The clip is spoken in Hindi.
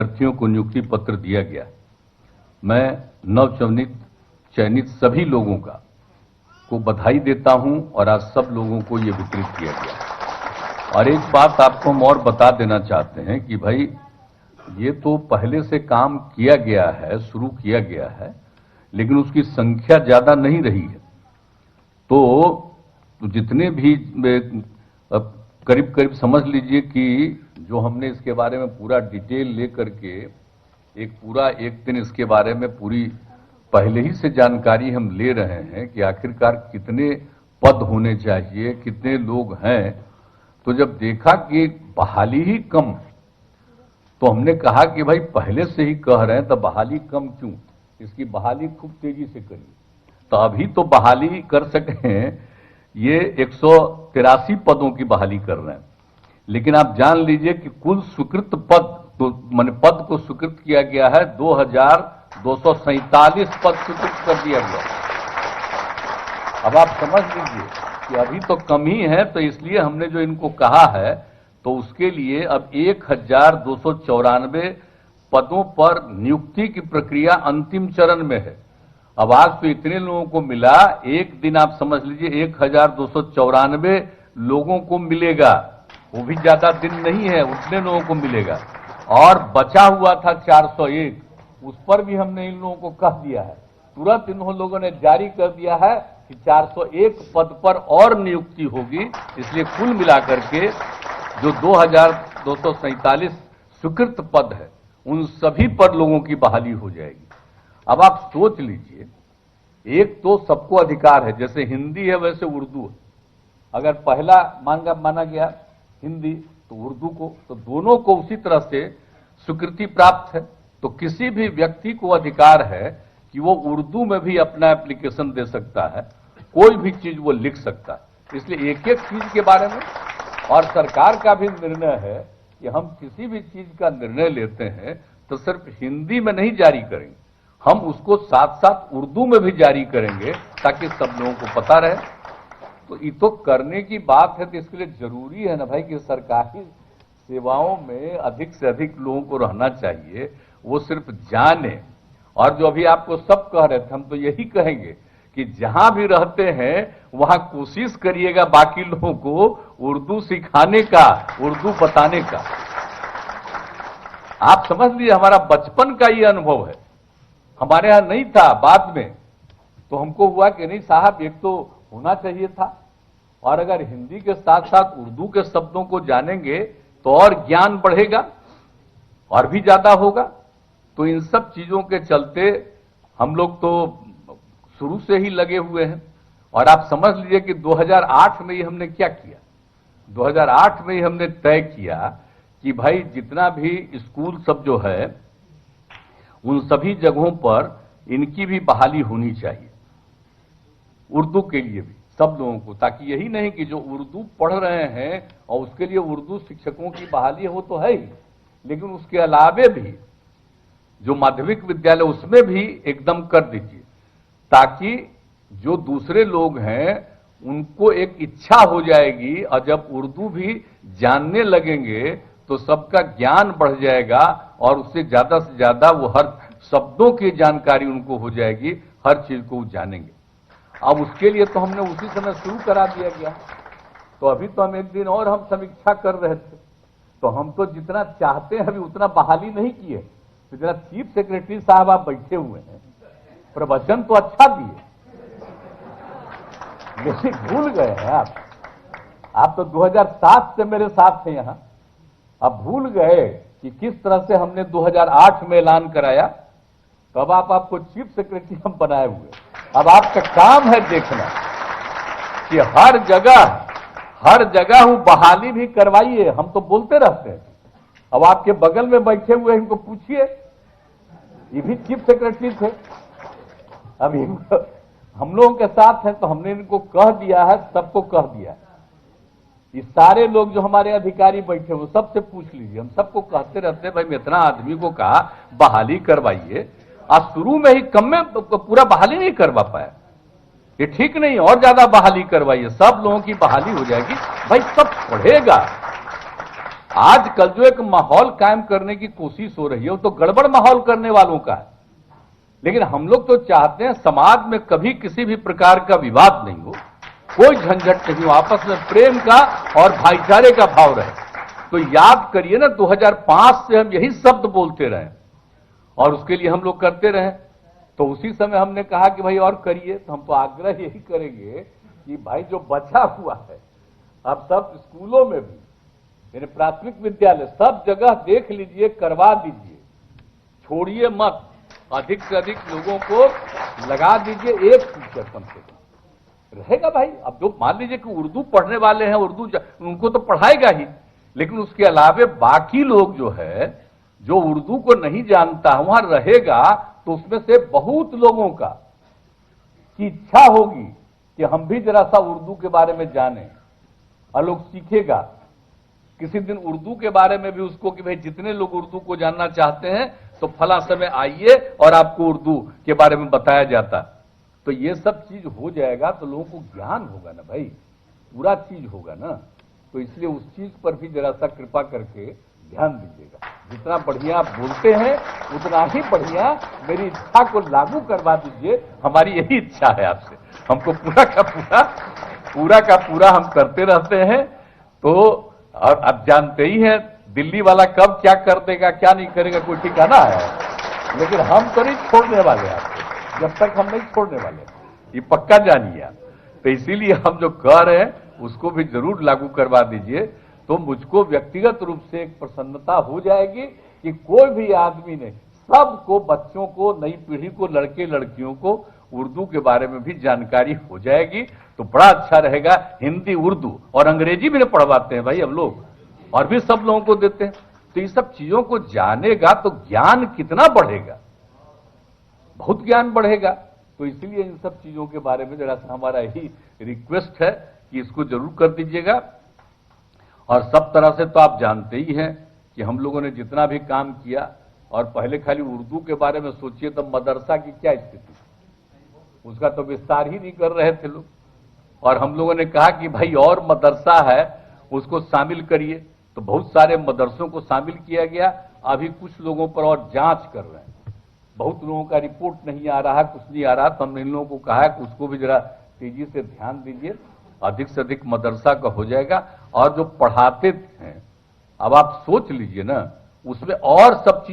अभ्यर्थियों को नियुक्ति पत्र दिया गया। मैं चयनित सभी लोगों को बधाई देता हूं और आज सब लोगों को ये वितरित किया गया। और एक बात आपको हम और बता देना चाहते हैं कि भाई ये तो पहले से काम किया गया है, शुरू किया गया है, लेकिन उसकी संख्या ज्यादा नहीं रही है। तो जितने भी करीब करीब समझ लीजिए कि जो हमने इसके बारे में पूरा डिटेल लेकर के एक दिन इसके बारे में पूरी पहले ही से जानकारी हम ले रहे हैं कि आखिरकार कितने पद होने चाहिए, कितने लोग हैं। तो जब देखा कि बहाली ही कम, तो हमने कहा कि भाई पहले से ही कह रहे हैं तो बहाली कम क्यों, इसकी बहाली खूब तेजी से करिए। तो अभी तो बहाली कर सके हैं, ये 183 पदों की बहाली कर रहे हैं, लेकिन आप जान लीजिए कि कुल स्वीकृत पद तो माने पद को स्वीकृत किया गया है 2247 पद स्वीकृत कर दिया गया। अब आप समझ लीजिए कि अभी तो कम ही है, तो इसलिए हमने जो इनको कहा है तो उसके लिए अब 1294 पदों पर नियुक्ति की प्रक्रिया अंतिम चरण में है। अब आज तो इतने लोगों को मिला, एक दिन आप समझ लीजिए 1294 लोगों को मिलेगा, वो भी ज्यादा दिन नहीं है, उतने लोगों को मिलेगा। और बचा हुआ था 401, उस पर भी हमने इन लोगों को कह दिया है, तुरंत इन लोगों ने जारी कर दिया है कि 401 पद पर और नियुक्ति होगी। इसलिए कुल मिलाकर के जो 2247 स्वीकृत पद है, उन सभी पर लोगों की बहाली हो जाएगी। अब आप सोच लीजिए, एक तो सबको अधिकार है, जैसे हिंदी है वैसे उर्दू है। अगर पहला माना गया हिंदी तो उर्दू को, तो दोनों को उसी तरह से स्वीकृति प्राप्त है। तो किसी भी व्यक्ति को अधिकार है कि वो उर्दू में भी अपना एप्लीकेशन दे सकता है, कोई भी चीज वो लिख सकता है। इसलिए एक एक चीज के बारे में, और सरकार का भी निर्णय है कि हम किसी भी चीज का निर्णय लेते हैं तो सिर्फ हिंदी में नहीं जारी करेंगे, हम उसको साथ साथ उर्दू में भी जारी करेंगे ताकि सब लोगों को पता रहे। तो ये तो करने की बात है, तो इसके लिए जरूरी है ना भाई कि सरकारी सेवाओं में अधिक से अधिक लोगों को रहना चाहिए, वो सिर्फ जाने। और जो अभी आपको सब कह रहे थे, हम तो यही कहेंगे कि जहां भी रहते हैं वहां कोशिश करिएगा बाकी लोगों को उर्दू सिखाने का, उर्दू बताने का। आप समझ लीजिए हमारा बचपन का ये अनुभव है, हमारे यहां नहीं था, बाद में तो हमको हुआ कि नहीं साहब एक तो होना चाहिए था, और अगर हिंदी के साथ साथ उर्दू के शब्दों को जानेंगे तो और ज्ञान बढ़ेगा और भी ज्यादा होगा। तो इन सब चीजों के चलते हम लोग तो शुरू से ही लगे हुए हैं। और आप समझ लीजिए कि 2008 में ही हमने क्या किया, 2008 में ही हमने तय किया कि भाई जितना भी स्कूल सब जो है उन सभी जगहों पर इनकी भी बहाली होनी चाहिए, उर्दू के लिए भी सब लोगों को, ताकि यही नहीं कि जो उर्दू पढ़ रहे हैं और उसके लिए उर्दू शिक्षकों की बहाली हो तो है ही, लेकिन उसके अलावे भी जो माध्यमिक विद्यालय उसमें भी एकदम कर दीजिए, ताकि जो दूसरे लोग हैं उनको एक इच्छा हो जाएगी, और जब उर्दू भी जानने लगेंगे तो सबका ज्ञान बढ़ जाएगा और उससे ज्यादा वो हर शब्दों की जानकारी उनको हो जाएगी, हर चीज को वो जानेंगे। अब उसके लिए तो हमने उसी समय शुरू करा दिया गया। तो अभी तो हम एक दिन और हम समीक्षा कर रहे थे, तो हम तो जितना चाहते हैं अभी उतना बहाली नहीं किए। तो जरा चीफ सेक्रेटरी साहब आप बैठे हुए हैं, प्रवचन तो अच्छा दिए, लेकिन भूल गए हैं आप तो 2007 से मेरे साथ हैं यहां। अब भूल गए कि किस तरह से हमने 2008 में ऐलान कराया, तो अब आपको चीफ सेक्रेटरी हम बनाए हुए। अब आपका काम है देखना कि हर जगह वो बहाली भी करवाइए। हम तो बोलते रहते हैं, अब आपके बगल में बैठे हुए इनको पूछिए, ये भी चीफ सेक्रेटरी थे, अब हम लोगों के साथ हैं, तो हमने इनको कह दिया है, सबको कह दिया है। ये सारे लोग जो हमारे अधिकारी बैठे वो सबसे पूछ लीजिए, हम सबको कहते रहते हैं भाई मैं इतना आदमी को कहा बहाली करवाइए, आज शुरू में ही कम में पूरा बहाली नहीं करवा पाया, ये ठीक नहीं, और ज्यादा बहाली करवाइए, सब लोगों की बहाली हो जाएगी। भाई सब पढ़ेगा, आजकल जो एक माहौल कायम करने की कोशिश हो रही है वो तो गड़बड़ माहौल करने वालों का है। लेकिन हम लोग तो चाहते हैं समाज में कभी किसी भी प्रकार का विवाद नहीं हो, कोई झंझट नहीं हो, आपस में प्रेम का और भाईचारे का भाव रहे। तो याद करिए ना, 2005 से हम यही शब्द बोलते रहे और उसके लिए हम लोग करते रहे। तो उसी समय हमने कहा कि भाई और करिए। तो हम तो आग्रह यही करेंगे कि भाई जो बचा हुआ है, अब सब स्कूलों में भी, यानी प्राथमिक विद्यालय सब जगह देख लीजिए, करवा दीजिए, छोड़िए मत, अधिक से अधिक लोगों को लगा दीजिए, एक टीचर कम से कम रहेगा। भाई अब जो मान लीजिए कि उर्दू पढ़ने वाले हैं, उर्दू उनको तो पढ़ाएगा ही, लेकिन उसके अलावे बाकी लोग जो है, जो उर्दू को नहीं जानता वहां रहेगा, तो उसमें से बहुत लोगों का की इच्छा होगी कि हम भी जरा सा उर्दू के बारे में जानें, और लोग सीखेगा। किसी दिन उर्दू के बारे में भी उसको कि भाई जितने लोग उर्दू को जानना चाहते हैं तो फला समय आइए और आपको उर्दू के बारे में बताया जाता। तो ये सब चीज हो जाएगा तो लोगों को ज्ञान होगा ना भाई, पूरा चीज होगा ना। तो इसलिए उस चीज पर भी जरा सा कृपा करके ध्यान दीजिएगा। जितना बढ़िया आप बोलते हैं उतना ही बढ़िया मेरी इच्छा को लागू करवा दीजिए। हमारी यही इच्छा है आपसे, हमको पूरा का पूरा हम करते रहते हैं। तो और अब जानते ही हैं दिल्ली वाला कब क्या कर देगा क्या नहीं करेगा कोई ठिकाना है, लेकिन हम तो नहीं छोड़ने वाले आपको, जब तक हम नहीं छोड़ने वाले, ये पक्का जानिए आप। तो इसीलिए हम जो कह रहे हैं उसको भी जरूर लागू करवा दीजिए। तो मुझको व्यक्तिगत रूप से एक प्रसन्नता हो जाएगी कि कोई भी आदमी ने, सबको, बच्चों को, नई पीढ़ी को, लड़के लड़कियों को उर्दू के बारे में भी जानकारी हो जाएगी। तो बड़ा अच्छा रहेगा। हिंदी, उर्दू और अंग्रेजी भी पढ़वाते हैं भाई हम लोग, और भी सब लोगों को देते हैं। तो ये सब चीजों को जानेगा तो ज्ञान कितना बढ़ेगा, बहुत ज्ञान बढ़ेगा। तो इसलिए इन सब चीजों के बारे में जरा सा हमारा यही रिक्वेस्ट है कि इसको जरूर कर दीजिएगा। और सब तरह से तो आप जानते ही हैं कि हम लोगों ने जितना भी काम किया, और पहले खाली उर्दू के बारे में सोचिए तो मदरसा की क्या स्थिति, उसका तो विस्तार ही नहीं कर रहे थे लोग। और हम लोगों ने कहा कि भाई और मदरसा है उसको शामिल करिए, तो बहुत सारे मदरसों को शामिल किया गया। अभी कुछ लोगों पर और जांच कर रहे हैं, बहुत लोगों का रिपोर्ट नहीं आ रहा, कुछ नहीं आ रहा। तो हमने इन लोगों को कहा कि उसको भी जरा तेजी से ध्यान दीजिए, अधिक से अधिक मदरसा का हो जाएगा। और जो पढ़ाते हैं, अब आप सोच लीजिए ना, उसमें और सब चीज